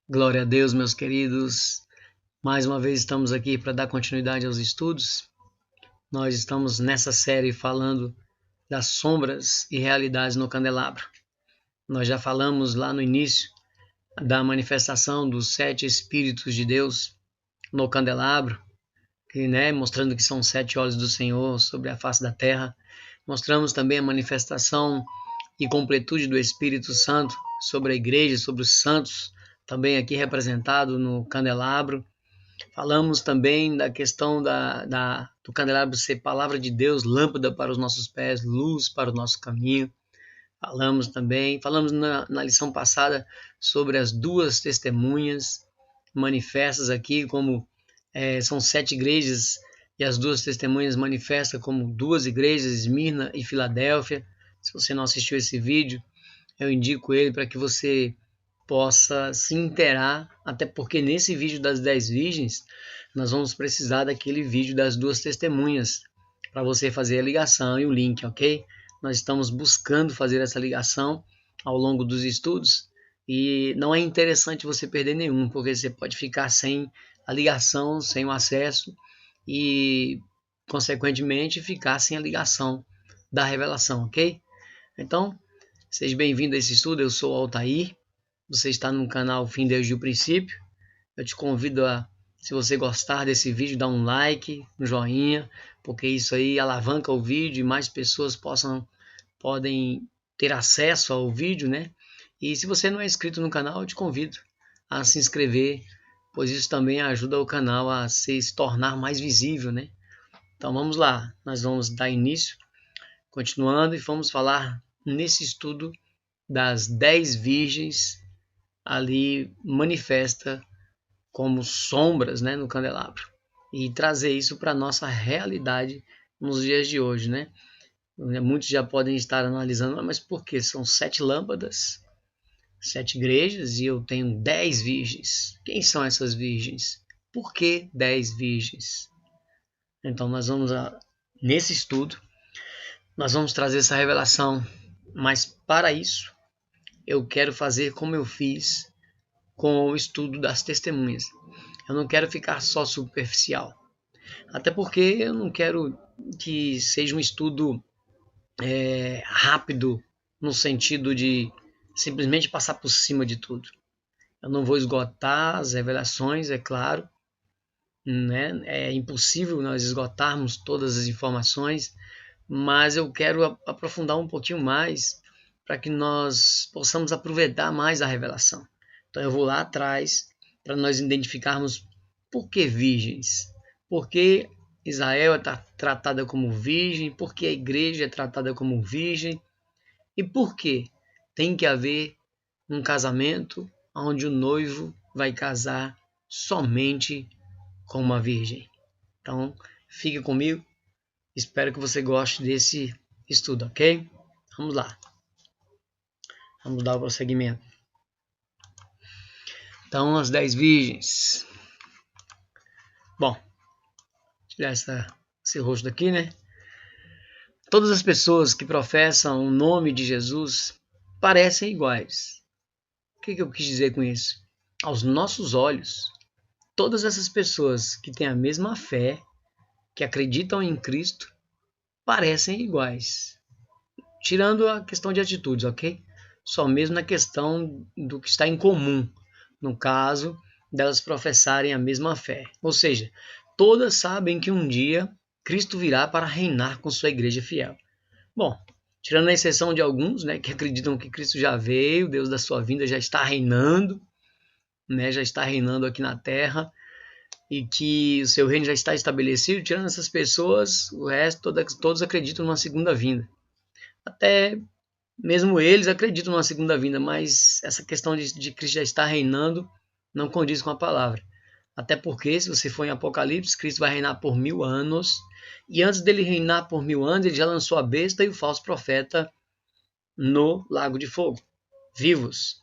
Glória a Deus, meus queridos. Mais uma vez estamos aqui para dar continuidade aos estudos. Nós estamos nessa série falando das sombras e realidades no candelabro. Nós já falamos lá no início da manifestação dos 7 Espíritos de Deus no candelabro, mostrando que são 7 olhos do Senhor sobre a face da terra. Mostramos também a manifestação e completude do Espírito Santo sobre a igreja, sobre os santos, também aqui representado no candelabro. Falamos também da questão do candelabro ser palavra de Deus, lâmpada para os nossos pés, luz para o nosso caminho. Falamos na lição passada sobre as duas testemunhas manifestas aqui, como são 7 igrejas, e as duas testemunhas manifestam como 2 igrejas, Esmirna e Filadélfia. Se você não assistiu esse vídeo, eu indico ele para que você possa se inteirar, até porque nesse vídeo das 10 virgens, nós vamos precisar daquele vídeo das 2 testemunhas, para você fazer a ligação e o link, ok? Nós estamos buscando fazer essa ligação ao longo dos estudos, e não é interessante você perder nenhum, porque você pode ficar sem a ligação, sem o acesso, e consequentemente ficar sem a ligação da revelação, ok? Então, seja bem-vindo a esse estudo, eu sou o Altair, você está no canal Fim desde o Princípio. Eu te convido a, se você gostar desse vídeo, dar um like, um joinha, porque isso aí alavanca o vídeo e mais pessoas podem ter acesso ao vídeo, né? E se você não é inscrito no canal, eu te convido a se inscrever, pois isso também ajuda o canal a se tornar mais visível, né? Então vamos lá, nós vamos dar início, continuando, e vamos falar nesse estudo das 10 virgens ali manifesta como sombras, né, no candelabro, e trazer isso para a nossa realidade nos dias de hoje, né? Muitos já podem estar analisando, mas por que são 7 lâmpadas, 7 igrejas e eu tenho 10 virgens? Quem são essas virgens? Por que 10 virgens? Então nesse estudo, nós vamos trazer essa revelação, mas para isso eu quero fazer como eu fiz com o estudo das testemunhas. Eu não quero ficar só superficial. Até porque eu não quero que seja um estudo rápido, no sentido de simplesmente passar por cima de tudo. Eu não vou esgotar as revelações, é claro, né? É impossível nós esgotarmos todas as informações, mas eu quero aprofundar um pouquinho mais para que nós possamos aproveitar mais a revelação. Então eu vou lá atrás para nós identificarmos por que virgens, por que Israel é tratada como virgem, por que a igreja é tratada como virgem e por que tem que haver um casamento onde o noivo vai casar somente com uma virgem. Então fique comigo, espero que você goste desse estudo, ok? Vamos lá, vamos dar o prosseguimento. Então, as 10 virgens. Bom, tirar esse rosto daqui, né? Todas as pessoas que professam o nome de Jesus parecem iguais. O que eu quis dizer com isso? Aos nossos olhos, todas essas pessoas que têm a mesma fé, que acreditam em Cristo, parecem iguais. Tirando a questão de atitudes, ok? Só mesmo na questão do que está em comum, no caso delas professarem a mesma fé. Ou seja, todas sabem que um dia Cristo virá para reinar com sua igreja fiel. Bom, tirando a exceção de alguns, né, que acreditam que Cristo já veio, Deus da sua vinda já está reinando, né, já está reinando aqui na terra, e que o seu reino já está estabelecido. Tirando essas pessoas, o resto, todos acreditam numa segunda vinda. Até mesmo eles acreditam numa segunda vinda, mas essa questão de Cristo já estar reinando não condiz com a palavra. Até porque, se você for em Apocalipse, Cristo vai reinar por 1000 anos, e antes dele reinar por 1000 anos, ele já lançou a besta e o falso profeta no lago de fogo, vivos.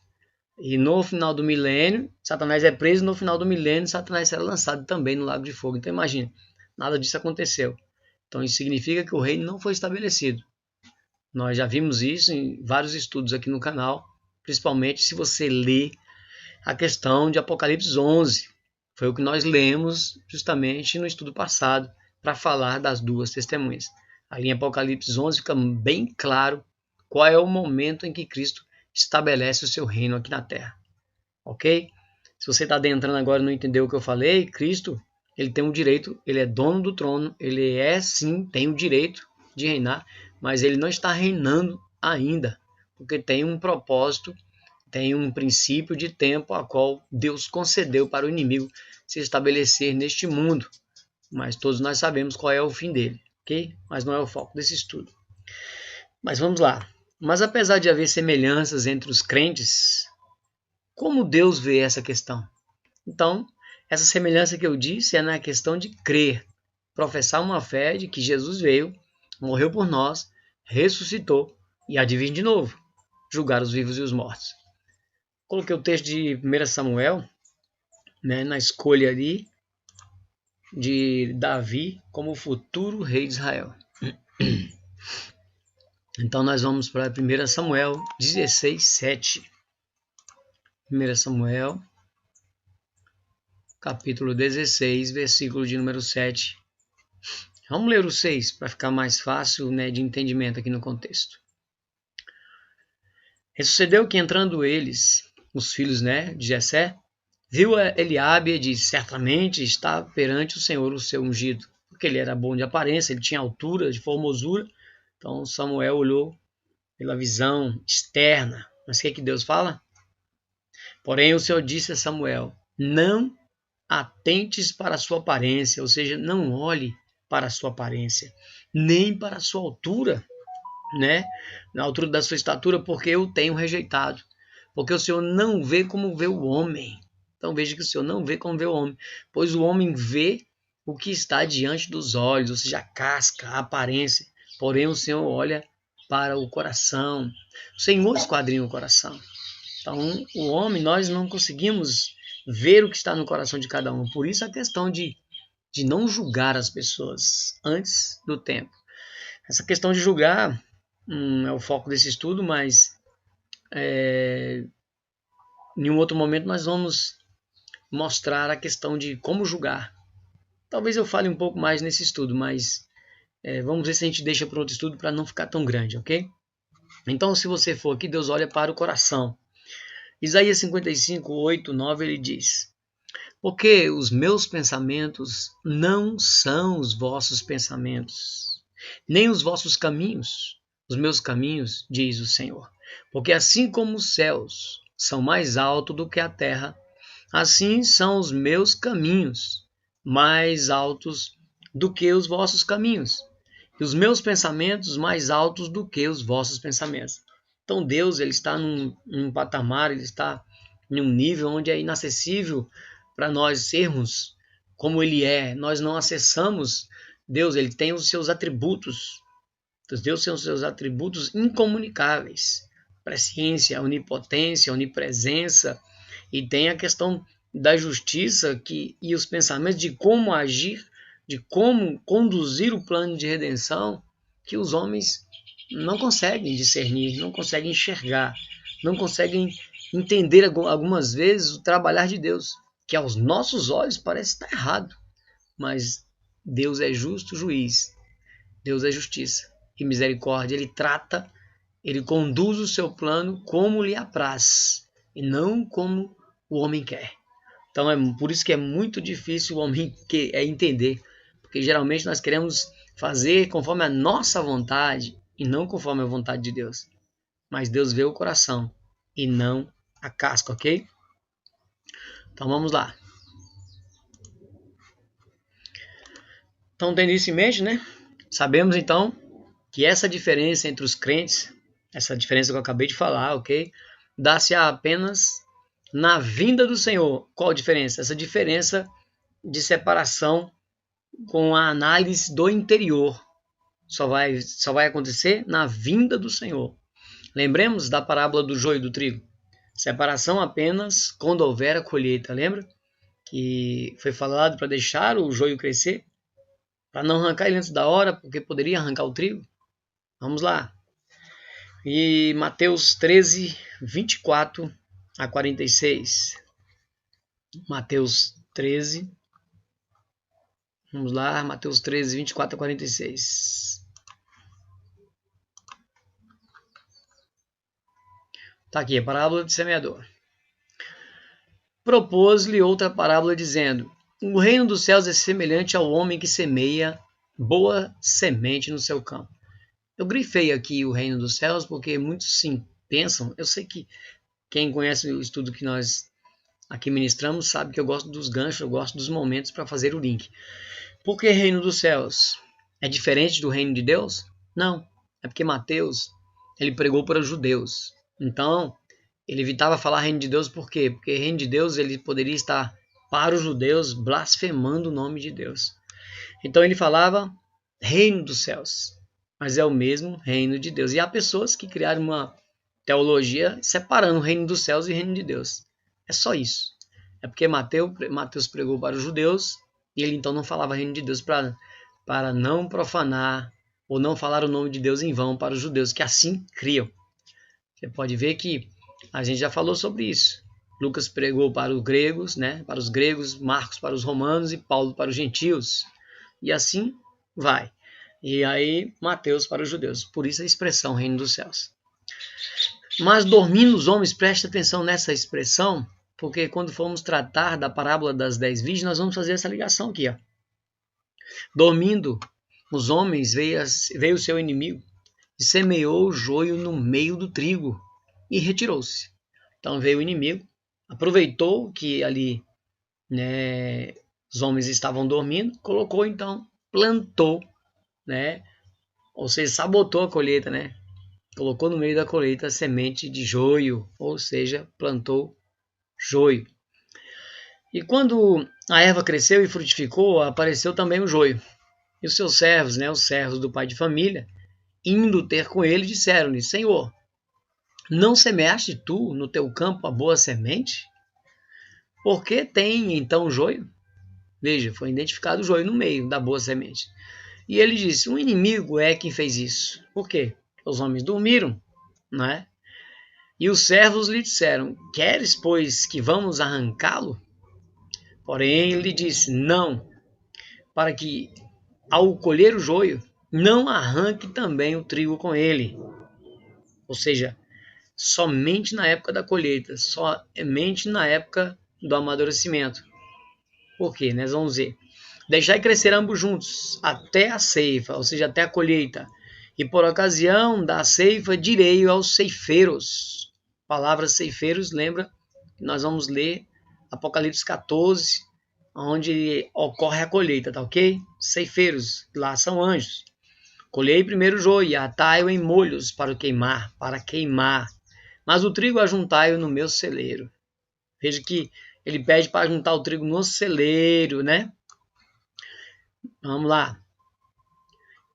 E no final do milênio, Satanás é preso, no final do milênio, Satanás será lançado também no lago de fogo. Então imagine, nada disso aconteceu. Então isso significa que o reino não foi estabelecido. Nós já vimos isso em vários estudos aqui no canal, principalmente se você ler a questão de Apocalipse 11. Foi o que nós lemos justamente no estudo passado para falar das duas testemunhas. Ali em Apocalipse 11 fica bem claro qual é o momento em que Cristo estabelece o seu reino aqui na Terra. Ok? Se você está adentrando agora e não entendeu o que eu falei, Cristo, ele tem o direito, ele é dono do trono, ele sim, tem o direito de reinar, mas ele não está reinando ainda, porque tem um propósito, tem um princípio de tempo a qual Deus concedeu para o inimigo se estabelecer neste mundo. Mas todos nós sabemos qual é o fim dele, ok? Mas não é o foco desse estudo. Mas vamos lá. Mas apesar de haver semelhanças entre os crentes, como Deus vê essa questão? Então, essa semelhança que eu disse é na questão de crer, professar uma fé de que Jesus veio, morreu por nós, ressuscitou e há de vir de novo, julgar os vivos e os mortos. Coloquei o texto de 1 Samuel, na escolha ali de Davi como futuro rei de Israel. Então nós vamos para 1 Samuel 16, 7. 1 Samuel, capítulo 16, versículo de número 7. Vamos ler o 6 para ficar mais fácil de entendimento aqui no contexto. E sucedeu que entrando eles, os filhos de Jessé, viu Eliabe e disse: certamente está perante o Senhor o seu ungido, porque ele era bom de aparência, ele tinha altura, de formosura. Então Samuel olhou pela visão externa. Mas o que Deus fala? Porém o Senhor disse a Samuel: não atentes para a sua aparência, ou seja, não olhe para a sua aparência, nem para a sua altura, na altura da sua estatura, porque eu tenho rejeitado. Porque o Senhor não vê como vê o homem. Então veja que o Senhor não vê como vê o homem, pois o homem vê o que está diante dos olhos, ou seja, a casca, a aparência. Porém o Senhor olha para o coração. O Senhor esquadrinha o coração. Então o homem, nós não conseguimos ver o que está no coração de cada um. Por isso a questão de não julgar as pessoas antes do tempo. Essa questão de julgar é o foco desse estudo, mas em um outro momento nós vamos mostrar a questão de como julgar. Talvez eu fale um pouco mais nesse estudo, mas vamos ver se a gente deixa para outro estudo para não ficar tão grande, ok? Então, se você for aqui, Deus olha para o coração. Isaías 55, 8, 9, ele diz: porque os meus pensamentos não são os vossos pensamentos, nem os vossos caminhos, os meus caminhos, diz o Senhor. Porque assim como os céus são mais altos do que a terra, assim são os meus caminhos mais altos do que os vossos caminhos, e os meus pensamentos mais altos do que os vossos pensamentos. Então Deus, ele está num patamar, ele está em um nível onde é inacessível para nós sermos como ele é. Nós não acessamos Deus, ele tem os seus atributos. Deus tem os seus atributos incomunicáveis. Presciência, onipotência, onipresença, e tem a questão da justiça e os pensamentos de como agir, de como conduzir o plano de redenção, que os homens não conseguem discernir, não conseguem enxergar, não conseguem entender algumas vezes o trabalhar de Deus, que aos nossos olhos parece estar errado, mas Deus é justo juiz, Deus é justiça e misericórdia, ele trata, ele conduz o seu plano como lhe apraz e não como o homem quer. Então é por isso que é muito difícil o homem entender, porque geralmente nós queremos fazer conforme a nossa vontade e não conforme a vontade de Deus. Mas Deus vê o coração e não a casca, ok? Então vamos lá. Então tendo isso em mente, sabemos então que essa diferença entre os crentes, essa diferença que eu acabei de falar, ok? Dá-se apenas na vinda do Senhor. Qual a diferença? Essa diferença de separação com a análise do interior. Só vai acontecer na vinda do Senhor. Lembremos da parábola do joio e do trigo. Separação apenas quando houver a colheita. Lembra? Que foi falado para deixar o joio crescer, para não arrancar ele antes da hora, porque poderia arrancar o trigo. Vamos lá. E Mateus 13, 24 a 46. Mateus 13. Vamos lá, Mateus 13, 24 a 46. Está aqui, a parábola do semeador. Propôs-lhe outra parábola, dizendo: o reino dos céus é semelhante ao homem que semeia boa semente no seu campo. Eu grifei aqui o reino dos céus porque muitos sim pensam. Eu sei que quem conhece o estudo que nós aqui ministramos sabe que eu gosto dos ganchos, eu gosto dos momentos para fazer o link. Por que reino dos céus? É diferente do reino de Deus? Não, é porque Mateus ele pregou para os judeus. Então, ele evitava falar reino de Deus por quê? Porque reino de Deus ele poderia estar para os judeus blasfemando o nome de Deus. Então ele falava reino dos céus, mas é o mesmo reino de Deus. E há pessoas que criaram uma teologia separando o reino dos céus e o reino de Deus. É só isso. É porque Mateus pregou para os judeus e ele então não falava reino de Deus para não profanar ou não falar o nome de Deus em vão para os judeus, que assim criam. Você pode ver que a gente já falou sobre isso. Lucas pregou para os gregos, né? Para os gregos, Marcos para os romanos e Paulo para os gentios. E assim vai. E aí Mateus para os judeus. Por isso a expressão reino dos céus. Mas dormindo os homens, preste atenção nessa expressão, porque quando formos tratar da parábola das 10 virgens, nós vamos fazer essa ligação aqui. Ó. Dormindo os homens, veio o seu inimigo e semeou o joio no meio do trigo e retirou-se. Então veio o inimigo, aproveitou que ali, né, os homens estavam dormindo, colocou então, plantou, né, ou seja, sabotou a colheita, né, colocou no meio da colheita a semente de joio, ou seja, plantou joio. E quando a erva cresceu e frutificou, apareceu também o joio. E os seus servos, né, os servos do pai de família, indo ter com ele, disseram-lhe: Senhor, não semeaste tu no teu campo a boa semente? Por que tem então joio? Veja, foi identificado o joio no meio da boa semente. E ele disse: o inimigo é quem fez isso. Por quê? Os homens dormiram, não é? E os servos lhe disseram: queres, pois, que vamos arrancá-lo? Porém, ele disse: não, para que, ao colher o joio, não arranque também o trigo com ele. Ou seja, somente na época da colheita, somente na época do amadurecimento. Por quê? Nós vamos ver. Deixai crescer ambos juntos, até a ceifa, ou seja, até a colheita. E por ocasião da ceifa, direi aos ceifeiros. A palavra ceifeiros, lembra? Nós vamos ler Apocalipse 14, onde ocorre a colheita, tá ok? Ceifeiros, lá são anjos. Colhei primeiro o joio e atai-o em molhos para queimar. Mas o trigo ajuntai-o no meu celeiro. Veja que ele pede para juntar o trigo no celeiro, né? Vamos lá.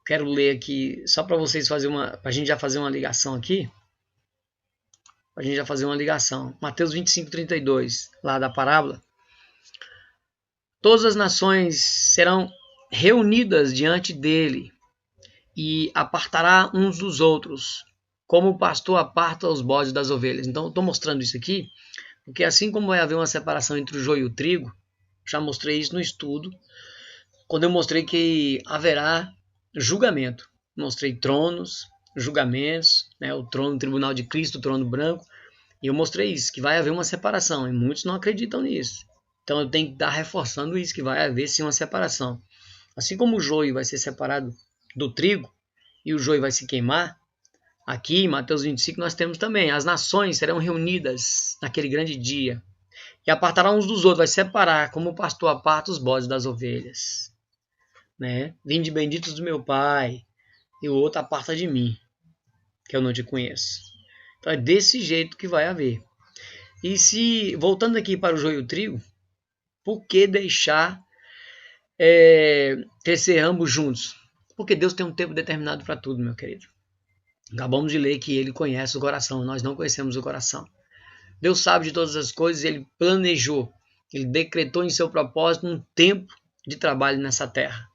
Quero ler aqui, só para vocês para a gente já fazer uma ligação aqui. Para a gente já fazer uma ligação. Mateus 25, 32, lá da parábola. Todas as nações serão reunidas diante dele e apartará uns dos outros, como o pastor aparta os bodes das ovelhas. Então, eu estou mostrando isso aqui, porque assim como vai haver uma separação entre o joio e o trigo, já mostrei isso no estudo, quando eu mostrei que haverá julgamento. Mostrei tronos, julgamentos, né, o trono, o tribunal de Cristo, o trono branco, e eu mostrei isso, que vai haver uma separação, e muitos não acreditam nisso. Então eu tenho que estar reforçando isso, que vai haver sim uma separação. Assim como o joio vai ser separado do trigo, e o joio vai se queimar, aqui em Mateus 25 nós temos também, as nações serão reunidas naquele grande dia, e apartarão uns dos outros, vai separar, como o pastor aparta os bodes das ovelhas. Né? Vinde benditos do meu Pai, e o outro aparta de mim, que eu não te conheço. Então é desse jeito que vai haver. E se, voltando aqui para o joio e o trigo, por que deixar crescer ambos juntos? Porque Deus tem um tempo determinado para tudo, meu querido. Acabamos de ler que ele conhece o coração, nós não conhecemos o coração. Deus sabe de todas as coisas, ele planejou, ele decretou em seu propósito um tempo de trabalho nessa terra.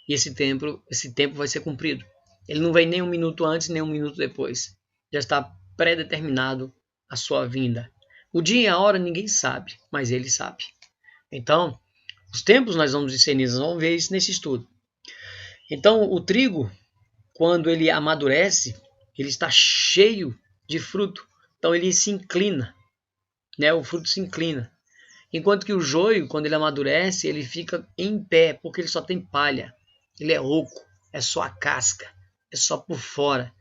E esse tempo vai ser cumprido. Ele não vem nem um minuto antes, nem um minuto depois. Já está pré-determinado a sua vinda. O dia e a hora ninguém sabe, mas ele sabe. Então, os tempos nós vamos discernir, nós vamos ver isso nesse estudo. Então, o trigo, quando ele amadurece, ele está cheio de fruto. Então, ele se inclina, né? O fruto se inclina. Enquanto que o joio, quando ele amadurece, ele fica em pé, porque ele só tem palha. Ele é oco, é só a casca, é só por fora.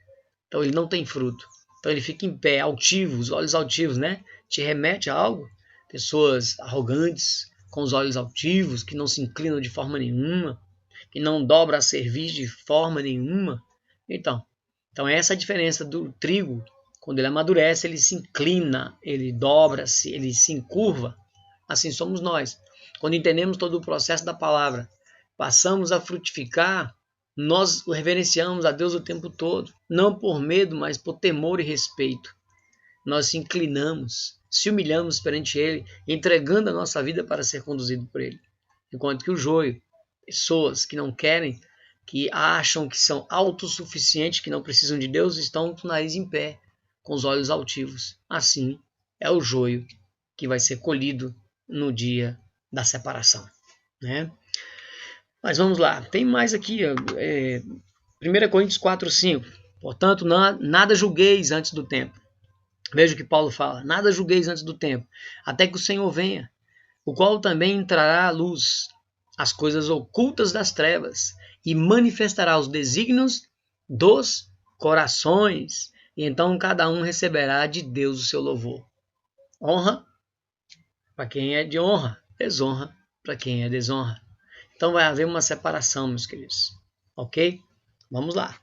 Então ele não tem fruto. Então ele fica em pé, altivo, os olhos altivos, né? Te remete a algo? Pessoas arrogantes, com os olhos altivos, que não se inclinam de forma nenhuma, que não dobram a cerviz de forma nenhuma. Então essa é a diferença do trigo. Quando ele amadurece, ele se inclina, ele dobra-se, ele se encurva. Assim somos nós. Quando entendemos todo o processo da palavra, passamos a frutificar, nós reverenciamos a Deus o tempo todo, não por medo, mas por temor e respeito. Nós se inclinamos, se humilhamos perante Ele, entregando a nossa vida para ser conduzido por Ele. Enquanto que o joio, pessoas que não querem, que acham que são autossuficientes, que não precisam de Deus, estão com o nariz em pé, com os olhos altivos. Assim é o joio que vai ser colhido no dia da separação, né? Mas vamos lá, tem mais aqui, 1 Coríntios 4:5. Portanto, nada julgueis antes do tempo. Veja o que Paulo fala, nada julgueis antes do tempo, até que o Senhor venha, o qual também entrará à luz, as coisas ocultas das trevas, e manifestará os desígnios dos corações, e então cada um receberá de Deus o seu louvor. Honra para quem é de honra, desonra para quem é desonra. Então vai haver uma separação, meus queridos. Ok? Vamos lá.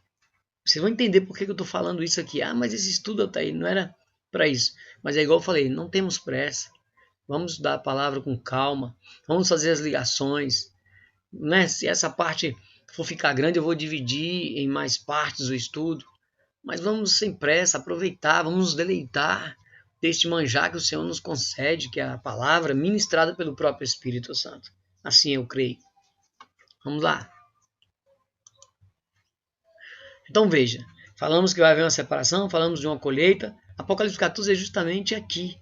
Vocês vão entender por que eu estou falando isso aqui. Ah, mas esse estudo tá aí, não era para isso. Mas é igual eu falei, não temos pressa. Vamos estudar a palavra com calma. Vamos fazer as ligações. Né? Se essa parte for ficar grande, eu vou dividir em mais partes o estudo. Mas vamos sem pressa, aproveitar, vamos nos deleitar deste manjar que o Senhor nos concede, que é a palavra ministrada pelo próprio Espírito Santo. Assim eu creio. Vamos lá. Então veja, falamos que vai haver uma separação, falamos de uma colheita. Apocalipse 14 é justamente aqui,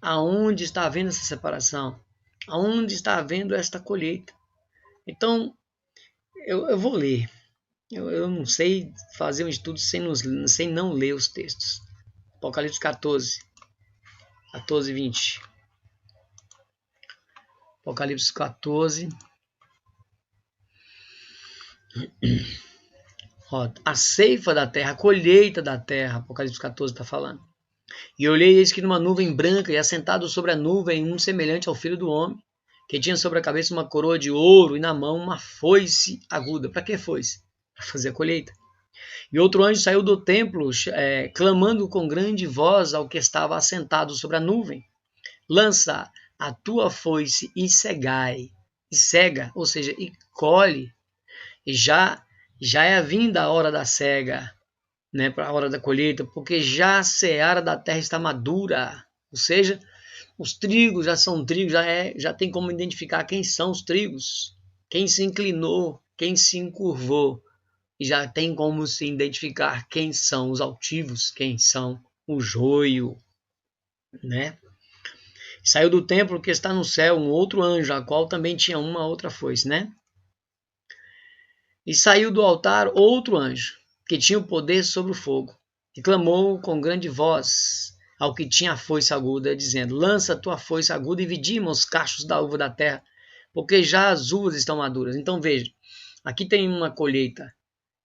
aonde está havendo essa separação, aonde está havendo esta colheita. Então, eu vou ler. Eu não sei fazer um estudo sem não ler os textos. Apocalipse 14, 20. Apocalipse 14. Ó, a ceifa da terra, a colheita da terra, Apocalipse 14 está falando. E olhei, eis que numa nuvem branca, e assentado sobre a nuvem, um semelhante ao filho do homem, que tinha sobre a cabeça uma coroa de ouro, e na mão uma foice aguda. Para que foice? Para fazer a colheita. E outro anjo saiu do templo, clamando com grande voz ao que estava assentado sobre a nuvem: lança a tua foice e cegai. E cega, ou seja, e colhe. E já é a vinda a hora da cega, né, para a hora da colheita, porque já a seara da terra está madura. Ou seja, os trigos já são trigos, já tem como identificar quem são os trigos, quem se inclinou, quem se encurvou. E já tem como se identificar quem são os altivos, quem são o joio, né? Saiu do templo que está no céu um outro anjo, a qual também tinha uma outra foice, né? E saiu do altar outro anjo, que tinha o poder sobre o fogo, e clamou com grande voz ao que tinha a foice aguda, dizendo: lança a tua foice aguda e vidima os cachos da uva da terra, porque já as uvas estão maduras. Então veja, aqui tem uma colheita,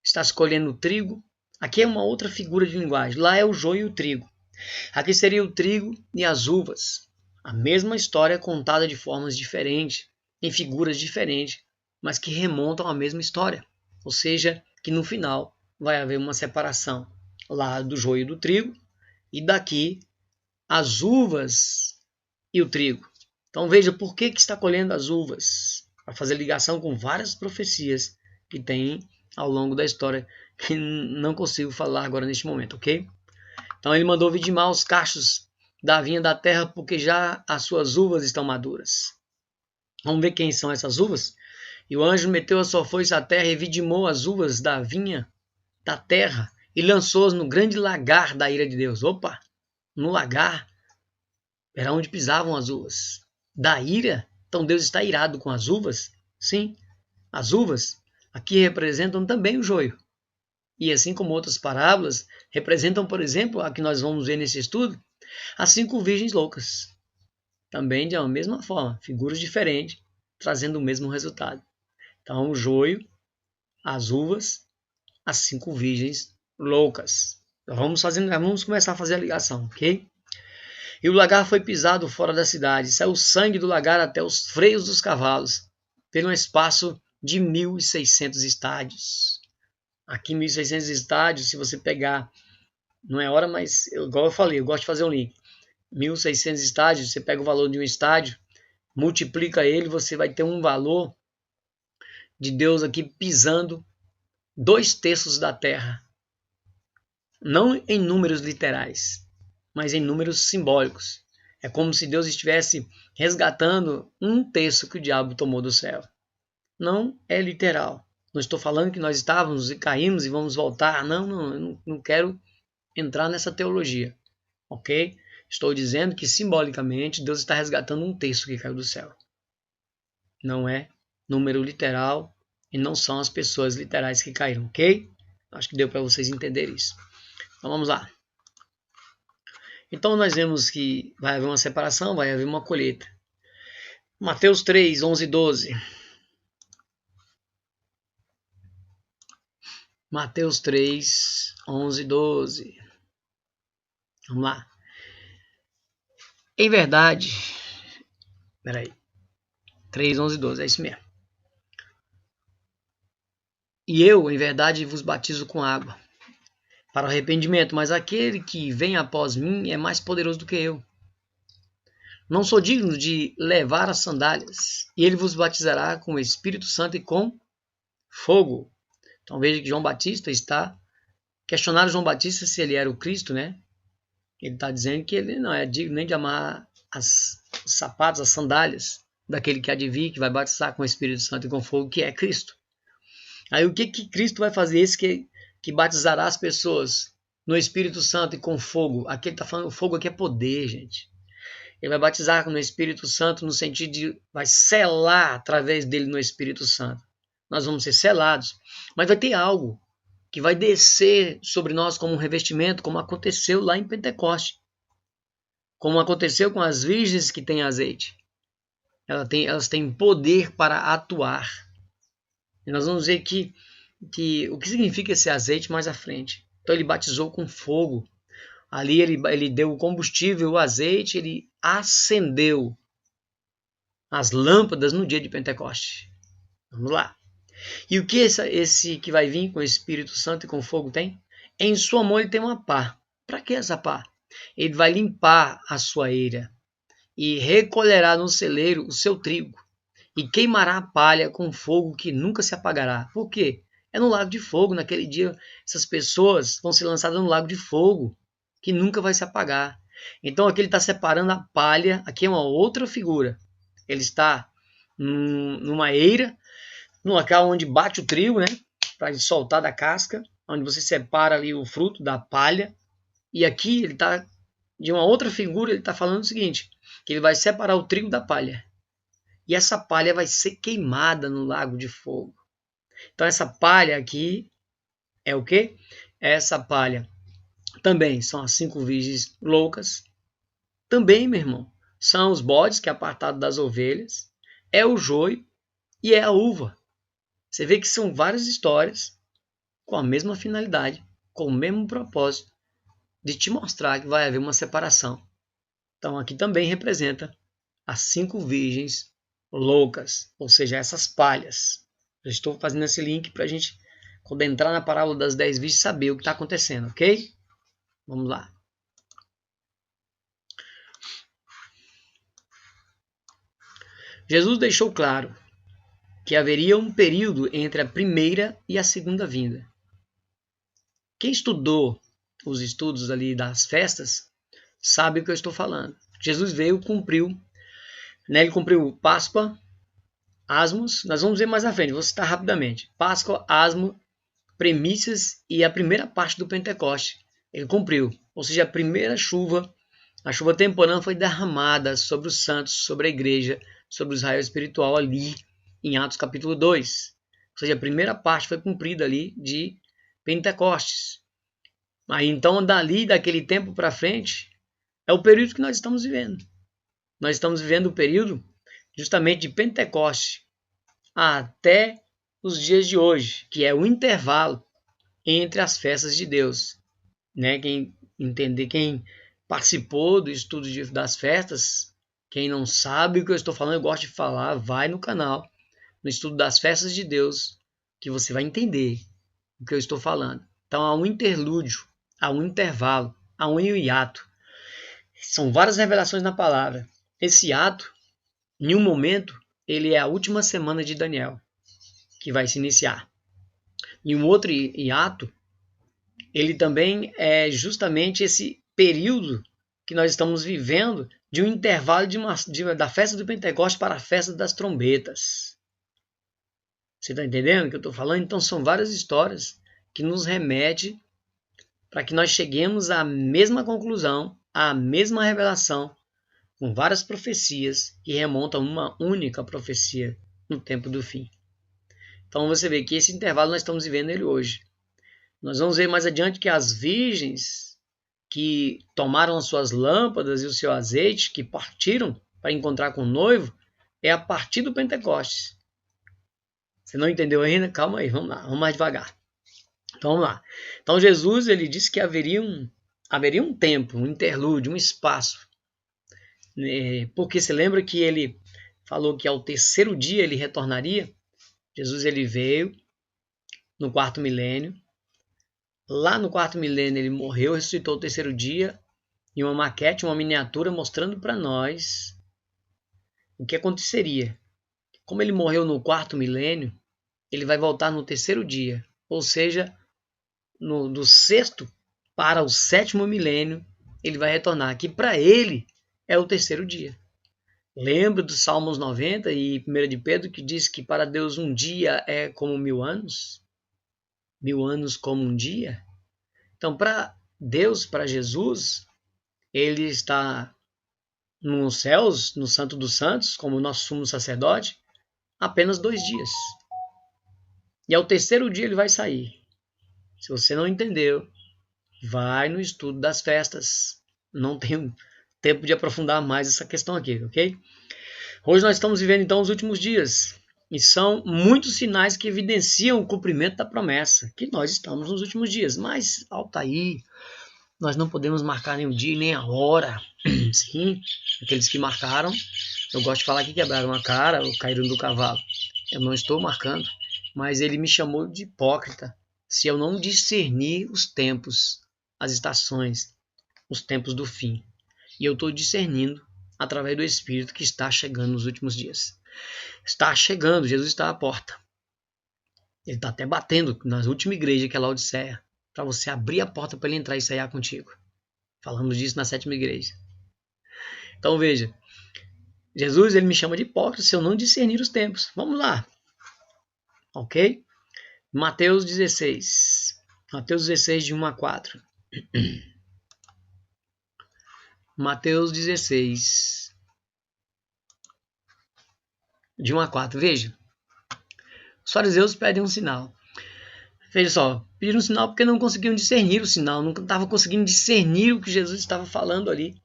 está se colhendo o trigo. Aqui é uma outra figura de linguagem. Lá é o joio e o trigo. Aqui seria o trigo e as uvas. A mesma história contada de formas diferentes, em figuras diferentes, mas que remontam à mesma história. Ou seja, que no final vai haver uma separação lá do joio e do trigo, e daqui as uvas e o trigo. Então veja por que está colhendo as uvas, para fazer ligação com várias profecias que tem ao longo da história, que não consigo falar agora neste momento, ok? Então ele mandou vidimar os cachos da vinha da terra, porque já as suas uvas estão maduras. Vamos ver quem são essas uvas? E o anjo meteu a sua foice à terra e vidimou as uvas da vinha da terra e lançou-as no grande lagar da ira de Deus. Opa! No lagar era onde pisavam as uvas da ira. Então Deus está irado com as uvas? Sim, as uvas aqui representam também o joio. E assim como outras parábolas, representam, por exemplo, a que nós vamos ver nesse estudo, as 5 virgens loucas. Também de uma mesma forma, figuras diferentes, trazendo o mesmo resultado. Então, o joio, as uvas, as 5 virgens loucas. Então, vamos começar a fazer a ligação, ok? E o lagar foi pisado fora da cidade, saiu o sangue do lagar até os freios dos cavalos, pelo espaço de 1.600 estádios. Aqui 1.600 estádios, se você pegar, não é hora, mas igual eu falei, eu gosto de fazer um link. 1.600 estádios, você pega o valor de um estádio, multiplica ele, você vai ter um valor de Deus aqui pisando 2/3 da terra. Não em números literais, mas em números simbólicos. É como se Deus estivesse resgatando 1/3 que o diabo tomou do céu. Não é literal. Não estou falando que nós estávamos e caímos e vamos voltar. Não, eu não quero entrar nessa teologia. Ok? Estou dizendo que simbolicamente Deus está resgatando 1/3 que caiu do céu. Não é número literal e não são as pessoas literais que caíram, ok? Acho que deu para vocês entenderem isso. Então vamos lá. Então nós vemos que vai haver uma separação, vai haver uma colheita. Mateus 3, 11 e 12. Mateus 3, 11 e 12. Vamos lá. Em verdade, peraí, 3, 11 e 12, é isso mesmo. E eu, em verdade, vos batizo com água, para o arrependimento, mas aquele que vem após mim é mais poderoso do que eu. Não sou digno de levar as sandálias, e ele vos batizará com o Espírito Santo e com fogo. Então veja que João Batista está questionando João Batista se ele era o Cristo, né? Ele está dizendo que ele não é digno nem de amar os sapatos, as sandálias daquele que há de vir, que vai batizar com o Espírito Santo e com fogo, que é Cristo. Aí o que Cristo vai fazer? Esse que batizará as pessoas no Espírito Santo e com fogo. Aqui ele está falando, o fogo aqui é poder, gente. Ele vai batizar no Espírito Santo no sentido de vai selar através dele no Espírito Santo. Nós vamos ser selados. Mas vai ter algo que vai descer sobre nós como um revestimento, como aconteceu lá em Pentecoste. Como aconteceu com as virgens que têm azeite. Elas têm poder para atuar. E nós vamos ver que o que significa esse azeite mais à frente. Então ele batizou com fogo. Ali ele deu o combustível, o azeite, ele acendeu as lâmpadas no dia de Pentecoste. Vamos lá. E o que esse que vai vir com o Espírito Santo e com fogo tem? Em sua mão ele tem uma pá. Para que essa pá? Ele vai limpar a sua eira e recolherá no celeiro o seu trigo e queimará a palha com fogo que nunca se apagará. Por quê? É no lago de fogo. Naquele dia, essas pessoas vão ser lançadas no lago de fogo que nunca vai se apagar. Então aqui ele está separando a palha. Aqui é uma outra figura. Ele está numa eira, no local onde bate o trigo, né? Para soltar da casca, onde você separa ali o fruto da palha. E aqui ele está de uma outra figura. Ele está falando o seguinte: que ele vai separar o trigo da palha. E essa palha vai ser queimada no lago de fogo. Então essa palha aqui é o quê? Essa palha também são as 5 virgens loucas. Também, meu irmão, são os bodes, que é apartado das ovelhas. É o joio e é a uva. Você vê que são várias histórias com a mesma finalidade, com o mesmo propósito de te mostrar que vai haver uma separação. Então aqui também representa as 5 virgens loucas, ou seja, essas palhas. Eu estou fazendo esse link para a gente, quando entrar na parábola das 10 virgens, saber o que está acontecendo, ok? Vamos lá. Jesus deixou claro que haveria um período entre a primeira e a segunda vinda. Quem estudou os estudos ali das festas sabe o que eu estou falando. Jesus veio, cumpriu, né? Ele cumpriu Páscoa, Asmos, nós vamos ver mais à frente, vou citar rapidamente. Páscoa, Asmo, Premissas e a primeira parte do Pentecoste. Ele cumpriu, ou seja, a primeira chuva, a chuva temporã foi derramada sobre os santos, sobre a igreja, sobre o Israel espiritual ali em Atos capítulo 2. Ou seja, a primeira parte foi cumprida ali de Pentecostes. Aí então, daquele tempo para frente, é o período que nós estamos vivendo. Nós estamos vivendo o período justamente de Pentecostes até os dias de hoje, que é o intervalo entre as festas de Deus. Né? Quem participou do estudo das festas, quem não sabe o que eu estou falando, eu gosto de falar, vai no canal, no estudo das festas de Deus, que você vai entender o que eu estou falando. Então há um interlúdio, há um intervalo, há um hiato. São várias revelações na palavra. Esse ato, em um momento, ele é a última semana de Daniel, que vai se iniciar. Em um outro hiato, ele também é justamente esse período que nós estamos vivendo de um intervalo da festa do Pentecostes para a festa das trombetas. Você está entendendo o que eu estou falando? Então são várias histórias que nos remetem para que nós cheguemos à mesma conclusão, à mesma revelação, com várias profecias que remontam a uma única profecia no tempo do fim. Então você vê que esse intervalo nós estamos vivendo ele hoje. Nós vamos ver mais adiante que as virgens que tomaram as suas lâmpadas e o seu azeite, que partiram para encontrar com o noivo, é a partir do Pentecostes. Você não entendeu ainda? Calma aí, vamos lá, vamos mais devagar. Então vamos lá. Então Jesus ele disse que haveria um tempo, um interlúdio, um espaço. Porque você lembra que ele falou que ao terceiro dia ele retornaria? Jesus ele veio no quarto milênio. Lá no quarto milênio ele morreu, ressuscitou o terceiro dia em uma maquete, uma miniatura mostrando para nós o que aconteceria. Como ele morreu no quarto milênio, ele vai voltar no terceiro dia, ou seja, do sexto para o sétimo milênio, ele vai retornar, que para ele é o terceiro dia. Lembra dos Salmos 90 e 1 de Pedro, que diz que para Deus um dia é como 1000 anos? 1000 anos como um dia? Então, para Deus, para Jesus, ele está nos céus, no Santo dos Santos, como nosso sumo sacerdote, apenas 2 dias. E ao terceiro dia ele vai sair. Se você não entendeu, vai no estudo das festas. Não tenho tempo de aprofundar mais essa questão aqui, ok? Hoje nós estamos vivendo então os últimos dias. E são muitos sinais que evidenciam o cumprimento da promessa, que nós estamos nos últimos dias. Mas, Altair, nós não podemos marcar nem o dia nem a hora. Sim, aqueles que marcaram, eu gosto de falar que quebraram a cara ou caíram do cavalo. Eu não estou marcando, mas ele me chamou de hipócrita se eu não discernir os tempos, as estações, os tempos do fim. E eu estou discernindo através do Espírito que está chegando nos últimos dias. Está chegando, Jesus está à porta. Ele está até batendo na última igreja, que é a Laodiceia, para você abrir a porta para ele entrar e ceiar contigo. Falamos disso na 7ª igreja. Então veja, Jesus ele me chama de hipócrita se eu não discernir os tempos. Vamos lá. Ok? Mateus 16. Mateus 16, de 1 a 4. Mateus 16, de 1 a 4. Veja. Os fariseus pedem um sinal. Veja só, pediram um sinal porque não conseguiam discernir o sinal, não estavam conseguindo discernir o que Jesus estava falando ali.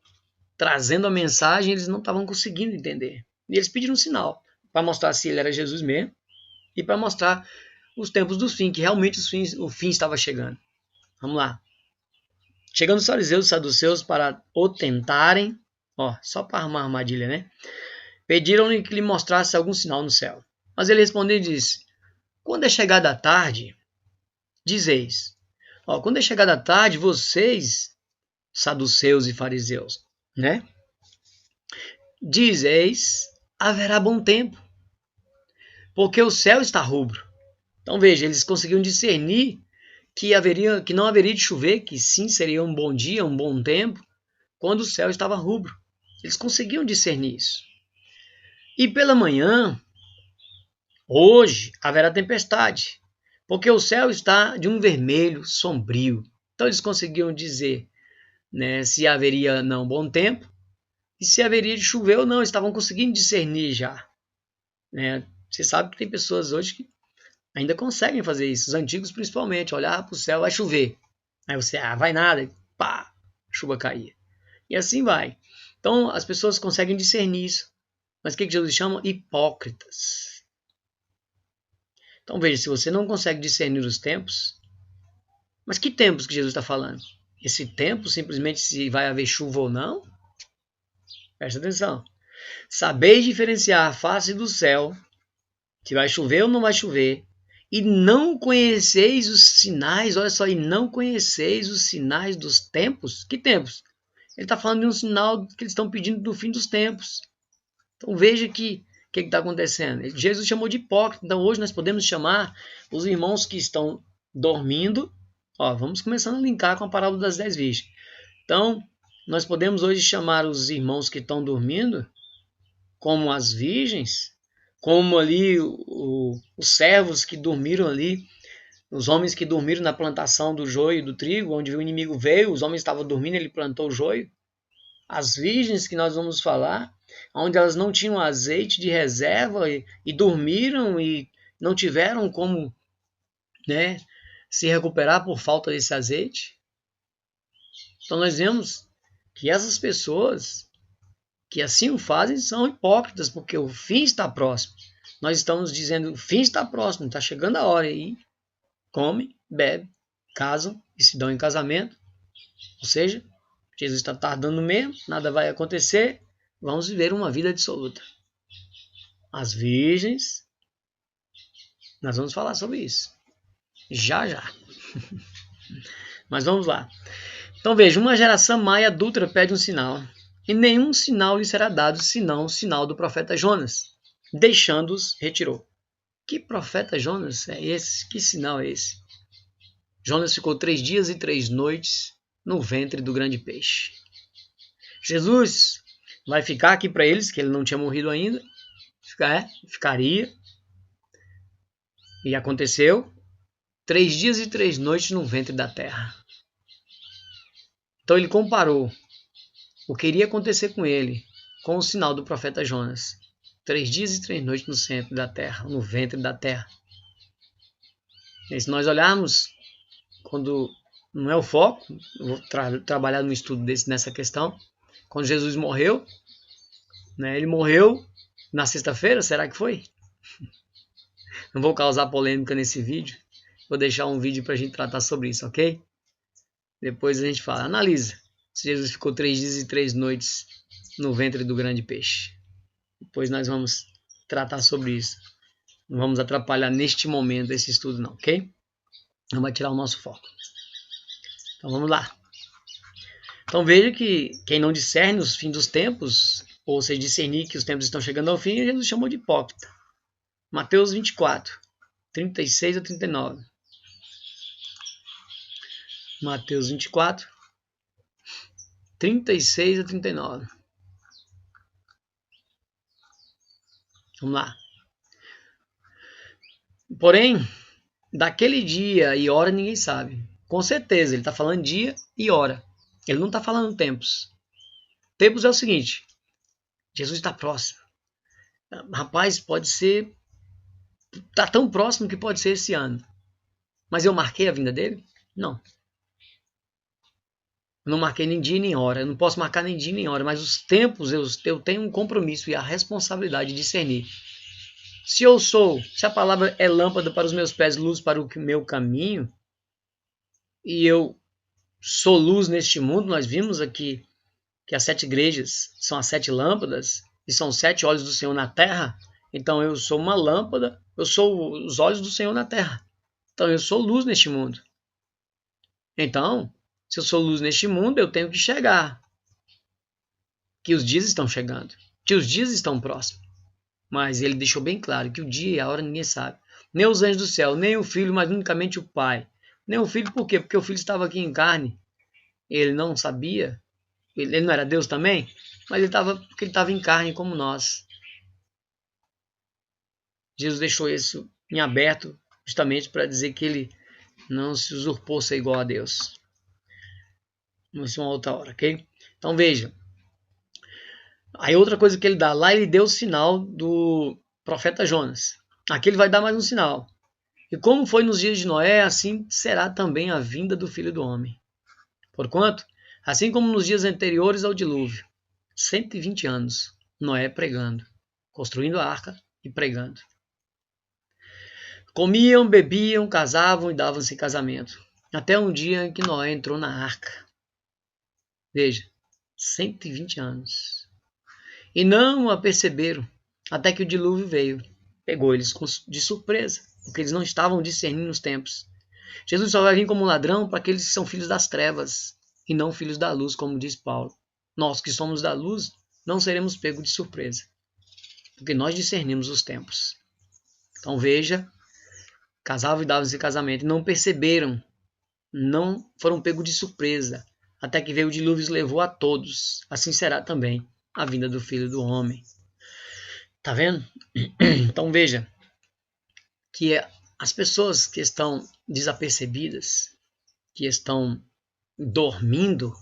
Trazendo a mensagem, eles não estavam conseguindo entender. E eles pediram um sinal para mostrar se ele era Jesus mesmo e para mostrar os tempos do fim, que realmente o fim estava chegando. Vamos lá. Chegando os fariseus e os saduceus para o tentarem, só para armar armadilha, né? Pediram-lhe que lhe mostrasse algum sinal no céu. Mas ele respondeu e disse: quando é chegada a tarde, dizeis. Quando é chegada a tarde, vocês, saduceus e fariseus, né? Dizeis, haverá bom tempo, porque o céu está rubro. Então veja, eles conseguiram discernir que não haveria de chover, que sim seria um bom dia, um bom tempo, quando o céu estava rubro. Eles conseguiam discernir isso. E pela manhã, hoje, haverá tempestade, porque o céu está de um vermelho sombrio. Então eles conseguiam dizer, né, se haveria não bom tempo, e se haveria de chover ou não. Eles estavam conseguindo discernir já. Né? Você sabe que tem pessoas hoje que ainda conseguem fazer isso. Os antigos principalmente, olhar para o céu, vai chover. Aí você, vai nada, e pá, a chuva caía. E assim vai. Então as pessoas conseguem discernir isso. Mas o que Jesus chama? Hipócritas. Então veja, se você não consegue discernir os tempos, mas que tempos que Jesus está falando? Esse tempo, simplesmente se vai haver chuva ou não? Presta atenção. Sabeis diferenciar a face do céu, se vai chover ou não vai chover, e não conheceis os sinais, olha só, e não conheceis os sinais dos tempos? Que tempos? Ele está falando de um sinal que eles estão pedindo do fim dos tempos. Então veja que o que está acontecendo. Jesus chamou de hipócrita. Então hoje nós podemos chamar os irmãos que estão dormindo. Vamos começando a linkar com a parábola das 10 virgens. Então nós podemos hoje chamar os irmãos que estão dormindo como as virgens, como ali os servos que dormiram ali, os homens que dormiram na plantação do joio e do trigo, onde o inimigo veio, os homens estavam dormindo, ele plantou o joio. As virgens que nós vamos falar, onde elas não tinham azeite de reserva e dormiram e não tiveram como, né, se recuperar por falta desse azeite. Então nós vemos que essas pessoas que assim o fazem são hipócritas, porque o fim está próximo. Nós estamos dizendo, o fim está próximo, está chegando a hora, e comem, bebem, casam e se dão em casamento. Ou seja, Jesus está tardando mesmo, nada vai acontecer, vamos viver uma vida dissoluta. As virgens, nós vamos falar sobre isso, já. Mas vamos lá. Então veja, uma geração má e adúltera pede um sinal, e nenhum sinal lhe será dado, senão o sinal do profeta Jonas. Deixando-os, retirou. Que profeta Jonas é esse? Que sinal é esse? Jonas ficou 3 dias e 3 noites no ventre do grande peixe. Jesus vai ficar aqui para eles, que ele não tinha morrido ainda. Ficaria. E aconteceu 3 dias e 3 noites no ventre da terra. Então ele comparou o que iria acontecer com ele com o sinal do profeta Jonas. 3 dias e 3 noites no centro da terra, no ventre da terra. E se nós olharmos, quando não é o foco, eu vou trabalhar no estudo nessa questão, quando Jesus morreu, né, ele morreu na sexta-feira, será que foi? Não vou causar polêmica nesse vídeo, vou deixar um vídeo para a gente tratar sobre isso, ok? Depois a gente fala, analisa se Jesus ficou 3 dias e 3 noites no ventre do grande peixe. Depois nós vamos tratar sobre isso. Não vamos atrapalhar neste momento esse estudo não, ok? Não vai tirar o nosso foco. Então vamos lá. Então veja que quem não discerne os fins dos tempos, ou seja, discernir que os tempos estão chegando ao fim, Jesus chamou de hipócrita. Mateus 24, 36 a 39. Mateus 24, 36 a 39. Vamos lá. Porém, daquele dia e hora ninguém sabe. Com certeza, ele está falando dia e hora. Ele não está falando tempos. Tempos é o seguinte, Jesus está próximo. Rapaz, pode ser... Está tão próximo que pode ser esse ano. Mas eu marquei a vinda dele? Não. Eu não marquei nem dia nem hora. Eu não posso marcar nem dia nem hora. Mas os tempos eu tenho um compromisso e a responsabilidade de discernir. Se a palavra é lâmpada para os meus pés, luz para o meu caminho, e eu sou luz neste mundo, nós vimos aqui que as 7 igrejas são as 7 lâmpadas, e são 7 olhos do Senhor na terra, então eu sou uma lâmpada, eu sou os olhos do Senhor na terra. Então eu sou luz neste mundo. Então, se eu sou luz neste mundo, eu tenho que chegar. Que os dias estão chegando, que os dias estão próximos. Mas ele deixou bem claro que o dia e a hora ninguém sabe. Nem os anjos do céu, nem o Filho, mas unicamente o Pai. Nem o Filho por quê? Porque o Filho estava aqui em carne. Ele não sabia. Ele não era Deus também? Mas porque ele estava em carne como nós. Jesus deixou isso em aberto justamente para dizer que ele não se usurpou ser igual a Deus. Vamos ver uma outra hora, ok? Então veja. Aí outra coisa que ele dá, lá ele deu o sinal do profeta Jonas. Aqui ele vai dar mais um sinal. E como foi nos dias de Noé, assim será também a vinda do Filho do Homem. Porquanto, assim como nos dias anteriores ao dilúvio, 120 anos, Noé pregando, construindo a arca e pregando. Comiam, bebiam, casavam e davam-se em casamento. Até um dia em que Noé entrou na arca. Veja, 120 anos. E não a perceberam, até que o dilúvio veio. Pegou eles de surpresa, porque eles não estavam discernindo os tempos. Jesus só vai vir como um ladrão para aqueles que são filhos das trevas, e não filhos da luz, como diz Paulo. Nós que somos da luz, não seremos pegos de surpresa, porque nós discernimos os tempos. Então veja, casavam e davam-se casamento, e não perceberam, não foram pegos de surpresa, até que veio o dilúvio e os levou a todos. Assim será também a vinda do Filho do Homem. Tá vendo? Então veja que as pessoas que estão desapercebidas, que estão dormindo,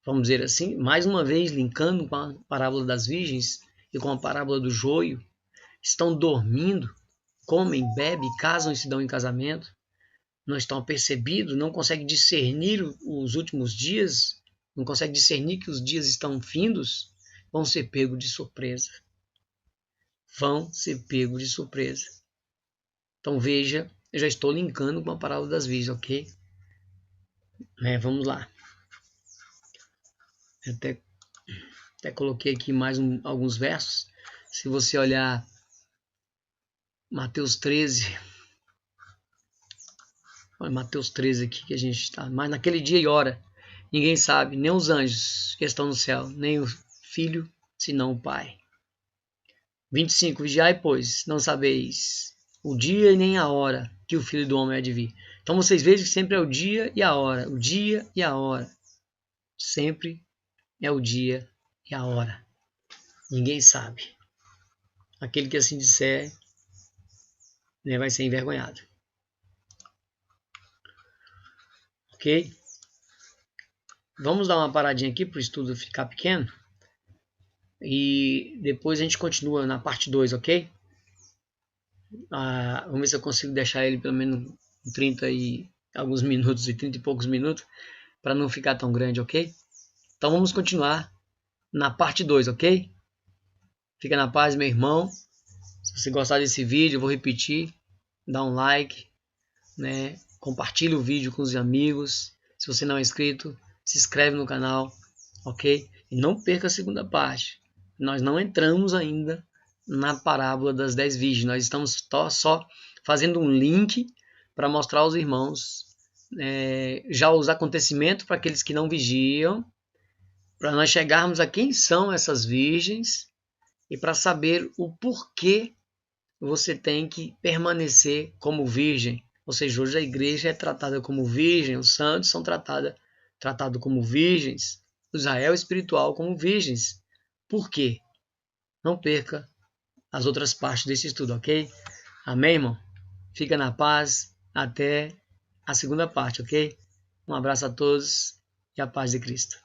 vamos dizer assim, mais uma vez linkando com a parábola das virgens e com a parábola do joio, estão dormindo, comem, bebem, casam e se dão em casamento, não estão apercebidos, não conseguem discernir os últimos dias, não conseguem discernir que os dias estão findos, vão ser pegos de surpresa. Vão ser pegos de surpresa. Então veja, eu já estou linkando com a parábola das virgens, ok? Vamos lá. Eu até coloquei aqui mais alguns versos. Se você olhar Mateus 13, olha Mateus 13 aqui que a gente está. Mas naquele dia e hora, ninguém sabe, nem os anjos que estão no céu, nem o Filho, senão o Pai. 25. Vigiai, pois, não sabeis o dia e nem a hora que o Filho do Homem há de vir. Então vocês vejam que sempre é o dia e a hora. O dia e a hora. Sempre é o dia e a hora. Ninguém sabe. Aquele que assim disser, né, vai ser envergonhado. Ok? Vamos dar uma paradinha aqui para o estudo ficar pequeno. E depois a gente continua na parte 2, ok? Vamos ver se eu consigo deixar ele pelo menos 30 e alguns minutos, e 30 e poucos minutos, para não ficar tão grande, ok? Então vamos continuar na parte 2, ok? Fica na paz, meu irmão. Se você gostar desse vídeo, eu vou repetir. Dá um like, né? Compartilhe o vídeo com os amigos. Se você não é inscrito, se inscreve no canal, ok? E não perca a segunda parte. Nós não entramos ainda na parábola das 10 virgens. Nós estamos só fazendo um link para mostrar aos irmãos já os acontecimentos para aqueles que não vigiam, para nós chegarmos a quem são essas virgens e para saber o porquê você tem que permanecer como virgem. Ou seja, hoje a igreja é tratada como virgem, os santos são tratados como virgens, o Israel espiritual como virgens. Por quê? Não perca as outras partes desse estudo, ok? Amém, irmão? Fica na paz. Até a segunda parte, ok? Um abraço a todos e a paz de Cristo.